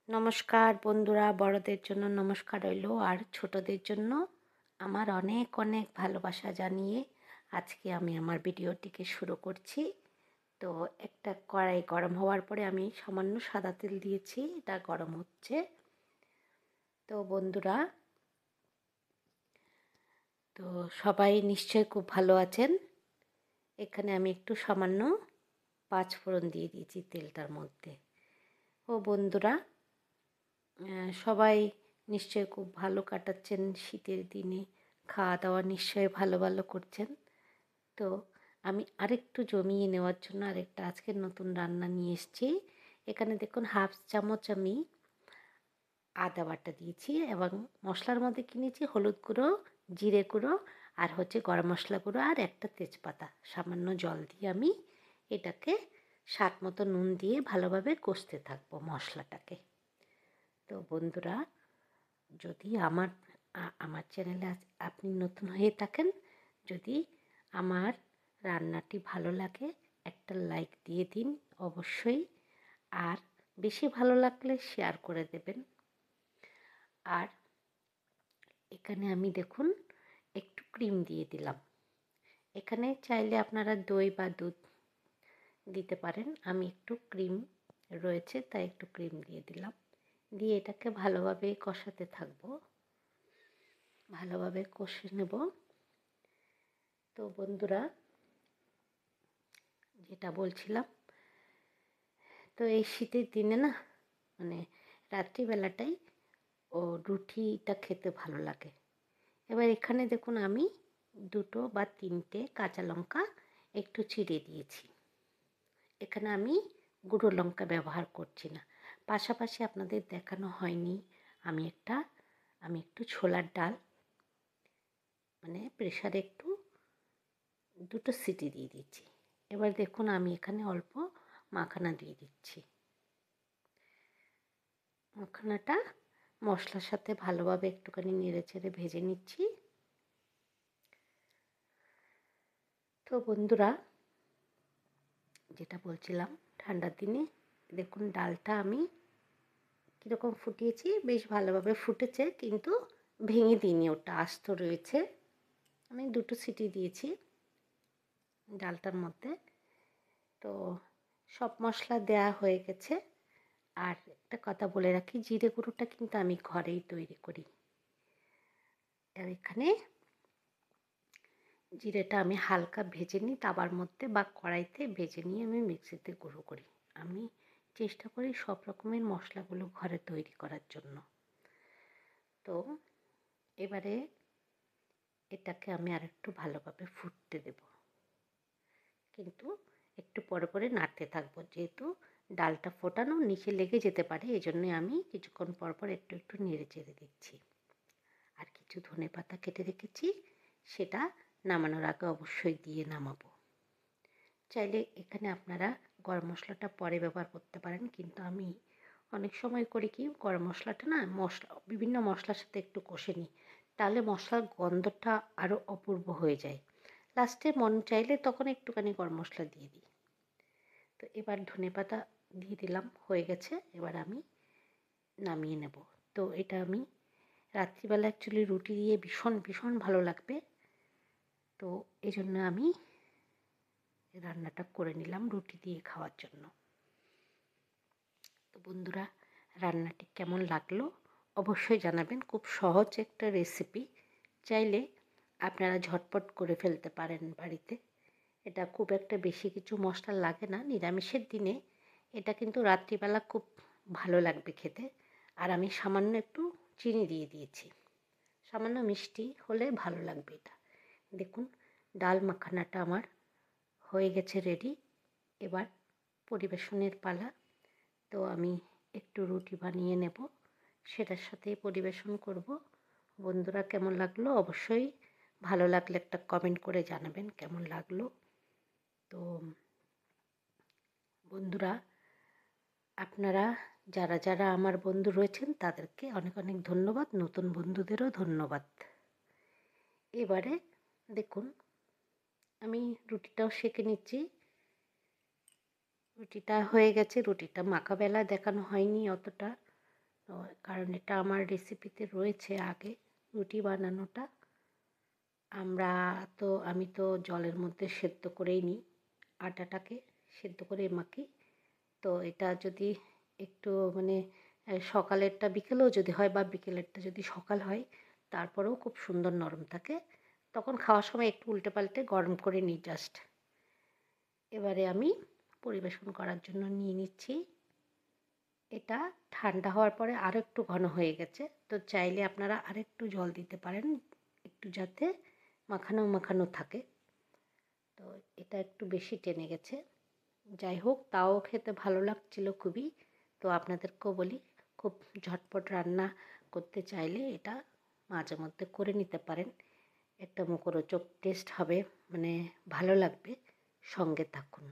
নমস্কার বন্ধুরা, বড়দের জন্য নমস্কার রইলো আর ছোটদের জন্য আমার অনেক অনেক ভালোবাসা জানিয়ে আজকে আমি আমার ভিডিওটিকে শুরু করছি। তো একটা কড়াই গরম হওয়ার পরে আমি সামান্য সাদা তেল দিয়েছি, এটা গরম হচ্ছে। তো বন্ধুরা, তো সবাই নিশ্চয়ই খুব ভালো আছেন। এখানে আমি একটু সামান্য পাঁচফোড়ন দিয়ে দিয়েছি তেলটার মধ্যে। ও বন্ধুরা, সবাই নিশ্চয়ই খুব ভালো কাটাচ্ছেন শীতের দিনে, খাওয়া দাওয়া নিশ্চয়ই ভালো ভালো করছেন। তো আমি আরেকটু জমিয়ে নেওয়ার জন্য আরেকটা আজকের নতুন রান্না নিয়ে এসেছি। এখানে দেখুন হাফ চামচ আমি আদা বাটা দিয়েছি এবং মশলার মধ্যে কিনেছি হলুদ গুঁড়ো, জিরে গুঁড়ো আর হচ্ছে গরম মশলা গুঁড়ো আর একটা তেজপাতা। সামান্য জল দিয়ে আমি এটাকে স্বাদ মতো নুন দিয়ে ভালোভাবে কষতে থাকবো মশলাটাকে। তো বন্ধুরা, যদি আমার চ্যানেলে আপনি নতুন হয়ে থাকেন, যদি আমার রান্নাটি ভালো লাগে একটা লাইক দিয়ে দিন অবশ্যই, আর বেশি ভালো লাগলে শেয়ার করে দেবেন। আর এখানে আমি দেখুন একটু ক্রিম দিয়ে দিলাম। এখানে চাইলে আপনারা দই বা দুধ দিতে পারেন, আমি একটু ক্রিম রয়েছে তাই একটু ক্রিম দিয়ে দিলাম। দিয়ে এটাকে ভালোভাবে কষাতে থাকবো, ভালোভাবে কষে নেব। তো বন্ধুরা, যেটা বলছিলাম, তো এই শীতের দিনে না, মানে রাত্রিবেলাটাই রুটিটা খেতে ভালো লাগে। এবার এখানে দেখুন আমি দুটো বা তিনটে কাঁচা লঙ্কা একটু চিড়ে দিয়েছি। এখানে আমি গুঁড়ো লঙ্কা ব্যবহার করছি না। পাশাপাশি আপনাদের দেখানো হয়নি, আমি একটু ছোলার ডাল, মানে প্রেসারে একটু দুটো সিটি দিয়ে দিচ্ছি। এবার দেখুন আমি এখানে অল্প মাখানা দিয়ে দিচ্ছি। মাখানাটা মশলার সাথে ভালোভাবে একটুখানি নেড়ে চেড়ে ভেজে নিচ্ছি। তো বন্ধুরা, যেটা বলছিলাম, ঠান্ডার দিনে দেখুন ডালটা আমি কীরকম ফুটিয়েছি, বেশ ভালোভাবে ফুটেছে, কিন্তু ভেঙে দিইনি, ওটা আস্ত রয়েছে। আমি দুটো সিটি দিয়েছি ডালটার মধ্যে। তো সব মশলা দেয়া হয়ে গেছে। আর একটা কথা বলে রাখি, জিরে গুঁড়োটা কিন্তু আমি ঘরেই তৈরি করি। আর এখানে জিরেটা আমি হালকা ভেজে নিই তাওয়ার মধ্যে বা কড়াইতে, ভেজে নিয়ে আমি মিক্সিতে গুঁড়ো করি। আমি চেষ্টা করি সব রকমের মশলাগুলো ঘরে তৈরি করার জন্য। তো এবারে এটাকে আমি আরেকটু ভালোভাবে ফুটতে দেব, কিন্তু একটু পরে পরে নাড়তে থাকবো, যেহেতু ডালটা ফোটানো নিচে লেগে যেতে পারে, এই জন্যে আমি কিছুক্ষণ পর পর একটু একটু নেড়ে চেড়ে দিচ্ছি। আর কিছু ধনেপাতা কেটে রেখেছি, সেটা নামানোর আগে অবশ্যই দিয়ে নামাবো। চাইলে এখানে আপনারা গরম মশলাটা পরে ব্যবহার করতে পারেন, কিন্তু আমি অনেক সময় করি কি, গরম মশলাটা না বিভিন্ন মশলার সাথে একটু কষে নিই, তাহলে মশলার গন্ধটা আরও অপূর্ব হয়ে যায়। লাস্টে মন চাইলে তখন একটুখানি গরম মশলা দিয়ে দিই। তো এবার ধনেপাতা দিয়ে দিলাম, হয়ে গেছে। এবার আমি নামিয়ে নেব। তো এটা আমি রাত্রিবেলা অ্যাকচুয়ালি রুটি দিয়ে ভীষণ ভীষণ ভালো লাগবে, তো এই জন্য আমি রান্নাটা করে নিলাম রুটি দিয়ে খাওয়ার জন্য। তো বন্ধুরা, রান্নাটি কেমন লাগলো অবশ্যই জানাবেন। খুব সহজ একটা রেসিপি, চাইলে আপনারা ঝটপট করে ফেলতে পারেন বাড়িতে। এটা খুব একটা বেশি কিছু মশলা লাগে না, নিরামিষের দিনে এটা কিন্তু রাত্রিবেলা খুব ভালো লাগবে খেতে। আর আমি সামান্য একটু চিনি দিয়ে দিয়েছি, সামান্য মিষ্টি হলে ভালো লাগবে এটা। দেখুন ডাল মাখানাটা আমার হয়ে গেছে রেডি। এবার পরিবেশনের পালা। তো আমি একটু রুটি বানিয়ে নেব, সেটার সাথেই পরিবেশন করব। বন্ধুরা, কেমন লাগলো অবশ্যই ভালো লাগলে একটা কমেন্ট করে জানাবেন কেমন লাগলো। তো বন্ধুরা, আপনারা যারা যারা আমার বন্ধু রয়েছেন তাদেরকে অনেক অনেক ধন্যবাদ, নতুন বন্ধুদেরও ধন্যবাদ। এবারে দেখুন আমি রুটিটাও সেঁকে নিচ্ছি। রুটিটা হয়ে গেছে, রুটিটা মাখা বেলা দেখানো হয়নি অতটা, তো কারণ এটা আমার রেসিপিতে রয়েছে আগে রুটি বানানোটা। আমি তো জলের মধ্যে সেদ্ধ করেই নিই, আটাটাকে সেদ্ধ করে মাখি। তো এটা যদি একটু মানে সকালেরটা বিকেলেও যদি হয় বা বিকেলেরটা যদি সকাল হয়, তারপরেও খুব সুন্দর নরম থাকে। তখন খাওয়ার সময় একটু উল্টে পাল্টে গরম করে নিই জাস্ট। এবারে আমি পরিবেশন করার জন্য নিয়ে নিচ্ছি। এটা ঠান্ডা হওয়ার পরে আরও একটু ঘন হয়ে গেছে, তো চাইলে আপনারা আরেকটু জল দিতে পারেন, একটু যাতে মাখানো মাখানো থাকে। তো এটা একটু বেশি টেনে গেছে, যাই হোক তাও খেতে ভালো লাগছিল খুবই। তো আপনাদেরকেও বলি, খুব ঝটপট রান্না করতে চাইলে এটা মাঝে মধ্যে করে নিতে পারেন। একটা মুখরোচক টেস্ট হবে, মানে ভালো লাগবে। সঙ্গে থাকুন।